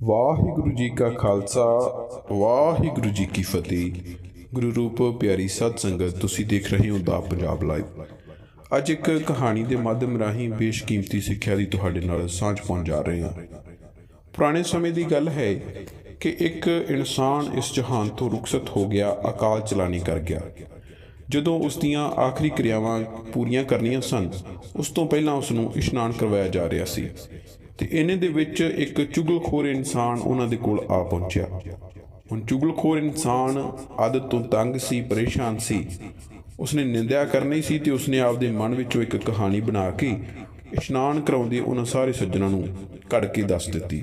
ਵਾਹਿਗੁਰੂ ਜੀ ਕਾ ਖਾਲਸਾ ਵਾਹਿਗੁਰੂ ਜੀ ਕੀ ਫਤਿਹ। ਗੁਰੂ ਰੂਪ ਪਿਆਰੀ ਸਤ ਸੰਗਤ, ਤੁਸੀਂ ਦੇਖ ਰਹੇ ਹੋ ਦਾ ਪੰਜਾਬ ਲਾਈਵ। ਅੱਜ ਇੱਕ ਕਹਾਣੀ ਦੇ ਮਾਧਿਅਮ ਰਾਹੀਂ ਬੇਸ਼ਕੀਮਤੀ ਸਿੱਖਿਆ ਦੀ ਤੁਹਾਡੇ ਨਾਲ ਸਾਂਝ ਪਾਉਣ ਜਾ ਰਹੇ ਹਾਂ। ਪੁਰਾਣੇ ਸਮੇਂ ਦੀ ਗੱਲ ਹੈ ਕਿ ਇੱਕ ਇਨਸਾਨ ਇਸ ਜਹਾਨ ਤੋਂ ਰੁਖਸਤ ਹੋ ਗਿਆ, ਅਕਾਲ ਚਲਾਣੀ ਕਰ ਗਿਆ। ਜਦੋਂ ਉਸ ਦੀਆਂ ਆਖਰੀ ਕਿਰਿਆਵਾਂ ਪੂਰੀਆਂ ਕਰਨੀਆਂ ਸਨ, ਉਸ ਤੋਂ ਪਹਿਲਾਂ ਉਸ ਨੂੰ ਇਸ਼ਨਾਨ ਕਰਵਾਇਆ ਜਾ ਰਿਹਾ ਸੀ ਤੇ ਇਹਨੇ ਦੇ ਵਿੱਚ ਇੱਕ ਚੁਗਲਖੋਰ ਇਨਸਾਨ ਉਹਨਾਂ ਦੇ ਕੋਲ ਆ ਪਹੁੰਚਿਆ। ਹੁਣ ਚੁਗਲਖੋਰ ਇਨਸਾਨ ਆਦਤ ਤੋਂ ਤੰਗ ਸੀ, ਪਰੇਸ਼ਾਨ ਸੀ। ਉਸਨੇ ਨਿੰਦਿਆ ਕਰਨੀ ਸੀ ਤੇ ਉਸਨੇ ਆਪਦੇ ਮਨ ਵਿੱਚੋਂ ਇੱਕ ਕਹਾਣੀ ਬਣਾ ਕੇ ਇਸ਼ਨਾਨ ਕਰਾਉਂਦੇ ਉਹਨਾਂ ਸਾਰੇ ਸੱਜਣਾਂ ਨੂੰ ਘੜ ਕੇ ਦੱਸ ਦਿੱਤੀ।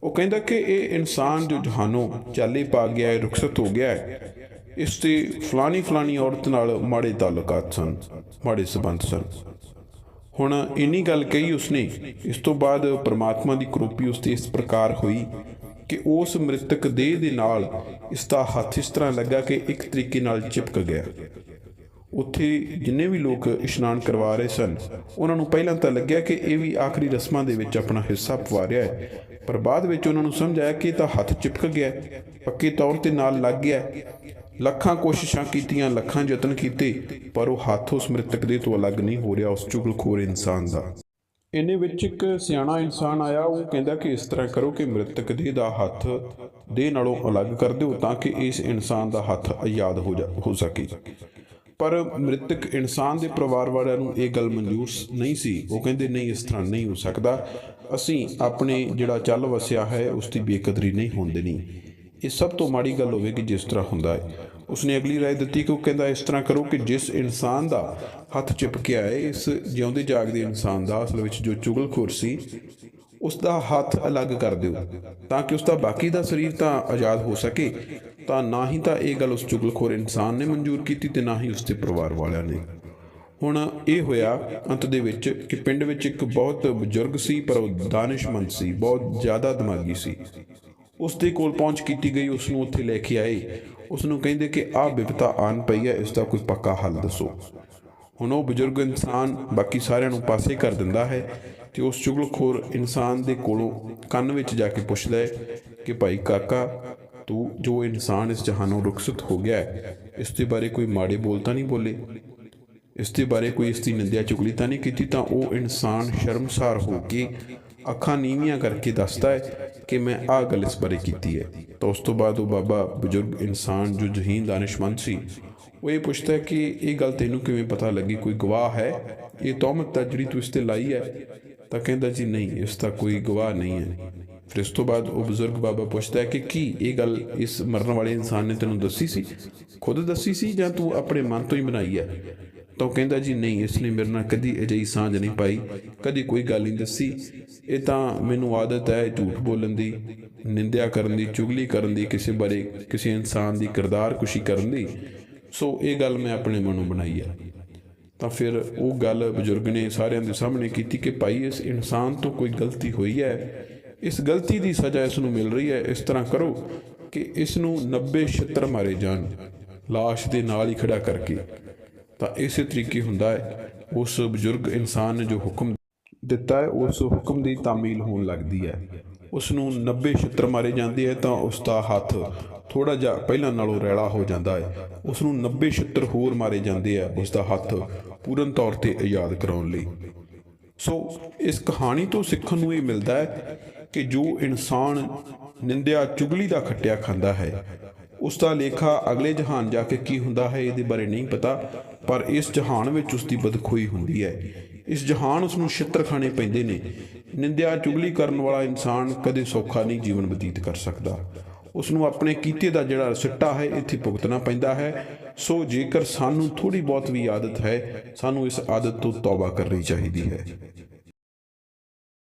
ਉਹ ਕਹਿੰਦਾ ਕਿ ਇਹ ਇਨਸਾਨ ਜੋ ਜਹਾਨੋਂ ਚਾਲੇ ਪਾ ਗਿਆ ਹੈ, ਰੁਖਸਤ ਹੋ ਗਿਆ ਹੈ, ਇਸ ਤੇ ਫਲਾਣੀ ਔਰਤ ਨਾਲ ਮਾੜੇ ਤਾਲੁਕਾਤ ਸਨ, ਮਾੜੇ ਸੰਬੰਧ ਸਨ। ਹੁਣ ਇੰਨੀ ਗੱਲ ਕਹੀ ਉਸਨੇ। ਇਸ ਤੋਂ ਬਾਅਦ ਪਰਮਾਤਮਾ ਦੀ ਕਰੋਪੀ ਉਸ 'ਤੇ ਇਸ ਪ੍ਰਕਾਰ ਹੋਈ ਕਿ ਉਸ ਮ੍ਰਿਤਕ ਦੇਹ ਦੇ ਨਾਲ ਇਸ ਦਾ ਹੱਥ ਇਸ ਤਰ੍ਹਾਂ ਲੱਗਾ ਕਿ ਇੱਕ ਤਰੀਕੇ ਨਾਲ ਚਿਪਕ ਗਿਆ। ਉੱਥੇ ਜਿੰਨੇ ਵੀ ਲੋਕ ਇਸ਼ਨਾਨ ਕਰਵਾ ਰਹੇ ਸਨ, ਉਹਨਾਂ ਨੂੰ ਪਹਿਲਾਂ ਤਾਂ ਲੱਗਿਆ ਕਿ ਇਹ ਵੀ ਆਖਰੀ ਰਸਮਾਂ ਦੇ ਵਿੱਚ ਆਪਣਾ ਹਿੱਸਾ ਪਵਾ ਰਿਹਾ ਹੈ, ਪਰ ਬਾਅਦ ਵਿੱਚ ਉਹਨਾਂ ਨੂੰ ਸਮਝ ਆਇਆ ਕਿ ਇਹ ਤਾਂ ਹੱਥ ਚਿਪਕ ਗਿਆ, ਪੱਕੇ ਤੌਰ 'ਤੇ ਨਾਲ ਲੱਗ ਗਿਆ। ਲੱਖਾਂ ਕੋਸ਼ਿਸ਼ਾਂ ਕੀਤੀਆਂ, ਲੱਖਾਂ ਯਤਨ ਕੀਤੇ, ਪਰ ਉਹ ਹੱਥ ਉਸ ਮ੍ਰਿਤਕ ਦੇ ਤੋਂ ਅਲੱਗ ਨਹੀਂ ਹੋ ਰਿਹਾ, ਉਸ ਚੁਗਲਖੋਰ ਇਨਸਾਨ ਦਾ। ਇਹਨੇ ਵਿੱਚ ਇੱਕ ਸਿਆਣਾ ਇਨਸਾਨ ਆਇਆ। ਉਹ ਕਹਿੰਦਾ ਕਿ ਇਸ ਤਰ੍ਹਾਂ ਕਰੋ ਕਿ ਮ੍ਰਿਤਕ ਦੇਹ ਦਾ ਹੱਥ ਦੇਹ ਨਾਲੋਂ ਅਲੱਗ ਕਰ ਦਿਓ ਤਾਂ ਕਿ ਇਸ ਇਨਸਾਨ ਦਾ ਹੱਥ ਆਜ਼ਾਦ ਹੋ ਸਕੇ। ਪਰ ਮ੍ਰਿਤਕ ਇਨਸਾਨ ਦੇ ਪਰਿਵਾਰ ਵਾਲਿਆਂ ਨੂੰ ਇਹ ਗੱਲ ਮਨਜ਼ੂਰ ਨਹੀਂ ਸੀ। ਉਹ ਕਹਿੰਦੇ ਨਹੀਂ, ਇਸ ਤਰ੍ਹਾਂ ਨਹੀਂ ਹੋ ਸਕਦਾ, ਅਸੀਂ ਆਪਣੇ ਜਿਹੜਾ ਚੱਲ ਵਸਿਆ ਹੈ ਉਸ ਦੀ ਬੇਕਦਰੀ ਨਹੀਂ ਹੋਣ ਦੇਣੀ। ਇਹ ਸਭ ਤੋਂ ਮਾੜੀ ਗੱਲ ਹੋਵੇਗੀ ਜਿਸ ਤਰ੍ਹਾਂ ਹੁੰਦਾ ਹੈ। ਉਸਨੇ ਅਗਲੀ ਰਾਏ ਦਿੱਤੀ ਕਿ ਉਹ ਕਹਿੰਦਾ ਇਸ ਤਰ੍ਹਾਂ ਕਰੋ ਕਿ ਜਿਸ ਇਨਸਾਨ ਦਾ ਹੱਥ ਚਿਪਕਿਆ ਹੈ, ਇਸ ਜਿਉਂਦੇ ਜਾਗਦੇ ਇਨਸਾਨ ਦਾ, ਅਸਲ ਵਿੱਚ ਜੋ ਚੁਗਲਖੋਰ ਸੀ, ਉਸ ਦਾ ਹੱਥ ਅਲੱਗ ਕਰ ਦਿਓ ਤਾਂ ਕਿ ਉਸ ਦਾ ਬਾਕੀ ਦਾ ਸਰੀਰ ਤਾਂ ਆਜ਼ਾਦ ਹੋ ਸਕੇ। ਤਾਂ ਨਾ ਹੀ ਤਾਂ ਇਹ ਗੱਲ ਉਸ ਚੁਗਲਖੋਰ ਇਨਸਾਨ ਨੇ ਮਨਜ਼ੂਰ ਕੀਤੀ ਤੇ ਨਾ ਹੀ ਉਸ ਦੇ ਪਰਿਵਾਰ ਵਾਲਿਆਂ ਨੇ। ਹੁਣ ਇਹ ਹੋਇਆ ਅੰਤ ਦੇ ਵਿੱਚ ਕਿ ਪਿੰਡ ਵਿੱਚ ਇੱਕ ਬਹੁਤ ਬਜ਼ੁਰਗ ਸੀ, ਪਰ ਉਹ ਦਾਨਿਸ਼ਮੰਦ ਸੀ, ਬਹੁਤ ਜ਼ਿਆਦਾ ਦਿਮਾਗੀ ਸੀ। ਉਸ ਦੇ ਕੋਲ ਪਹੁੰਚ ਕੀਤੀ ਗਈ, ਉਸ ਨੂੰ ਉੱਥੇ ਲੈ ਕੇ ਆਏ। ਉਸ ਨੂੰ ਕਹਿੰਦੇ ਕਿ ਆਹ ਬਿਪਤਾ ਆਣ ਪਈ ਹੈ, ਇਸ ਦਾ ਕੋਈ ਪੱਕਾ ਹੱਲ ਦੱਸੋ। ਹੁਣ ਉਹ ਬਜ਼ੁਰਗ ਇਨਸਾਨ ਬਾਕੀ ਸਾਰਿਆਂ ਨੂੰ ਪਾਸੇ ਕਰ ਦਿੰਦਾ ਹੈ ਤੇ ਉਸ ਚੁਗਲਖੋਰ ਇਨਸਾਨ ਦੇ ਕੋਲੋਂ ਕੰਨ ਵਿੱਚ ਜਾ ਕੇ ਪੁੱਛਦਾ ਹੈ ਕਿ ਭਾਈ ਕਾਕਾ, ਤੂੰ ਜੋ ਇਨਸਾਨ ਇਸ ਜਹਾਨੋਂ ਰੁਖਸਤ ਹੋ ਗਿਆ ਹੈ, ਇਸ ਦੇ ਬਾਰੇ ਕੋਈ ਮਾੜੇ ਬੋਲ ਤਾਂ ਨਹੀਂ ਬੋਲੇ, ਇਸ ਦੇ ਬਾਰੇ ਕੋਈ ਇਸ ਦੀ ਨਿੰਦਿਆ ਚੁਗਲੀ ਤਾਂ ਨਹੀਂ ਕੀਤੀ? ਤਾਂ ਉਹ ਇਨਸਾਨ ਸ਼ਰਮਸਾਰ ਹੋ ਕੇ ਅੱਖਾਂ ਨੀਵੀਆਂ ਕਰਕੇ ਦੱਸਦਾ ਹੈ ਕਿ ਮੈਂ ਆਹ ਗੱਲ ਇਸ ਬਾਰੇ ਕੀਤੀ ਹੈ। ਤਾਂ ਉਸ ਤੋਂ ਬਾਅਦ ਉਹ ਬਾਬਾ ਬਜ਼ੁਰਗ ਇਨਸਾਨ ਜੋ ਜ਼ਹੀਨ ਦਾਨਿਸ਼ਮੰਦ ਸੀ, ਉਹ ਇਹ ਪੁੱਛਦਾ ਹੈ ਕਿ ਇਹ ਗੱਲ ਤੈਨੂੰ ਕਿਵੇਂ ਪਤਾ ਲੱਗੀ, ਕੋਈ ਗਵਾਹ ਹੈ? ਇਹ ਤੌਹਮਤ ਤਾਂ ਜਿਹੜੀ ਤੂੰ ਇਸ 'ਤੇ ਲਾਈ ਹੈ? ਤਾਂ ਕਹਿੰਦਾ ਜੀ ਨਹੀਂ, ਇਸ ਦਾ ਕੋਈ ਗਵਾਹ ਨਹੀਂ ਹੈ। ਫਿਰ ਇਸ ਤੋਂ ਬਾਅਦ ਉਹ ਬਜ਼ੁਰਗ ਬਾਬਾ ਪੁੱਛਦਾ ਹੈ ਕਿ ਕੀ ਇਹ ਗੱਲ ਇਸ ਮਰਨ ਵਾਲੇ ਇਨਸਾਨ ਨੇ ਤੈਨੂੰ ਦੱਸੀ ਸੀ, ਖੁਦ ਦੱਸੀ ਸੀ, ਜਾਂ ਤੂੰ ਆਪਣੇ ਮਨ ਤੋਂ ਹੀ ਬਣਾਈ ਹੈ? ਤਾਂ ਉਹ ਕਹਿੰਦਾ ਜੀ ਨਹੀਂ, ਇਸ ਨੇ ਮੇਰੇ ਨਾਲ ਕਦੀ ਅਜਿਹੀ ਸਾਂਝ ਨਹੀਂ ਪਾਈ, ਕਦੀ ਕੋਈ ਗੱਲ ਨਹੀਂ ਦੱਸੀ। ਇਹ ਤਾਂ ਮੈਨੂੰ ਆਦਤ ਹੈ ਝੂਠ ਬੋਲਣ ਦੀ, ਨਿੰਦਿਆ ਕਰਨ ਦੀ, ਚੁਗਲੀ ਕਰਨ ਦੀ, ਕਿਸੇ ਬਾਰੇ ਕਿਸੇ ਇਨਸਾਨ ਦੀ ਕਿਰਦਾਰ ਕੁਸ਼ੀ ਕਰਨ ਦੀ। ਸੋ ਇਹ ਗੱਲ ਮੈਂ ਆਪਣੇ ਮਨੋਂ ਬਣਾਈ ਹੈ। ਤਾਂ ਫਿਰ ਉਹ ਗੱਲ ਬਜ਼ੁਰਗ ਨੇ ਸਾਰਿਆਂ ਦੇ ਸਾਹਮਣੇ ਕੀਤੀ ਕਿ ਭਾਈ, ਇਸ ਇਨਸਾਨ ਤੋਂ ਕੋਈ ਗਲਤੀ ਹੋਈ ਹੈ, ਇਸ ਗਲਤੀ ਦੀ ਸਜ਼ਾ ਇਸ ਨੂੰ ਮਿਲ ਰਹੀ ਹੈ। ਇਸ ਤਰ੍ਹਾਂ ਕਰੋ ਕਿ ਇਸ ਨੂੰ 90 ਛਿੱਤਰ ਮਾਰੇ ਜਾਣ, ਲਾਸ਼ ਦੇ ਨਾਲ ਹੀ ਖੜਾ ਕਰਕੇ। ਤਾਂ ਇਸੇ ਤਰੀਕੇ ਹੁੰਦਾ ਹੈ, ਉਸ ਬਜ਼ੁਰਗ ਇਨਸਾਨ ਨੇ ਜੋ ਹੁਕਮ ਦਿੱਤਾ ਹੈ, ਉਸ ਹੁਕਮ ਦੀ ਤਾਮੀਲ ਹੋਣ ਲੱਗਦੀ ਹੈ। ਉਸ ਨੂੰ 90 ਛਿੱਤਰ ਮਾਰੇ ਜਾਂਦੇ ਹੈ ਤਾਂ ਉਸ ਦਾ ਹੱਥ ਥੋੜ੍ਹਾ ਜਿਹਾ ਪਹਿਲਾਂ ਨਾਲੋਂ ਰੈਲਾ ਹੋ ਜਾਂਦਾ ਹੈ। ਉਸ ਨੂੰ 90 ਛਿੱਤਰ ਹੋਰ ਮਾਰੇ ਜਾਂਦੇ ਆ ਉਸ ਦਾ ਹੱਥ ਪੂਰਨ ਤੌਰ 'ਤੇ ਆਜ਼ਾਦ ਕਰਾਉਣ ਲਈ। ਸੋ ਇਸ ਕਹਾਣੀ ਤੋਂ ਸਿੱਖਣ ਨੂੰ ਇਹ ਮਿਲਦਾ ਹੈ ਕਿ ਜੋ ਇਨਸਾਨ ਨਿੰਦਿਆ ਚੁਗਲੀ ਦਾ ਖੱਟਿਆ ਖਾਂਦਾ ਹੈ, ਉਸ ਦਾ ਲੇਖਾ ਅਗਲੇ ਜਹਾਨ ਜਾ ਕੇ ਕੀ ਹੁੰਦਾ ਹੈ ਇਹਦੇ ਬਾਰੇ ਨਹੀਂ ਪਤਾ, ਪਰ ਇਸ ਜਹਾਨ ਵਿੱਚ ਉਸ ਦੀ ਬਦਖੋਈ ਹੁੰਦੀ ਹੈ। ਇਸ ਜਹਾਨ ਉਸ ਨੂੰ ਛਿੱਤਰ ਖਾਣੇ ਪੈਂਦੇ ਨੇ। ਨਿੰਦਿਆ ਚੁਗਲੀ ਕਰਨ ਵਾਲਾ ਇਨਸਾਨ ਕਦੇ ਸੌਖਾ ਨਹੀਂ ਜੀਵਨ ਬਤੀਤ ਕਰ ਸਕਦਾ। ਉਸ ਨੂੰ ਆਪਣੇ ਕੀਤੇ ਦਾ ਜਿਹੜਾ ਸਿੱਟਾ ਹੈ ਇੱਥੇ ਭੁਗਤਣਾ ਪੈਂਦਾ ਹੈ। ਸੋ ਜੇਕਰ ਸਾਨੂੰ ਥੋੜ੍ਹੀ ਬਹੁਤ ਵੀ ਆਦਤ ਹੈ, ਸਾਨੂੰ ਇਸ ਆਦਤ ਤੋਂ ਤੌਬਾ ਕਰਨੀ ਚਾਹੀਦੀ ਹੈ।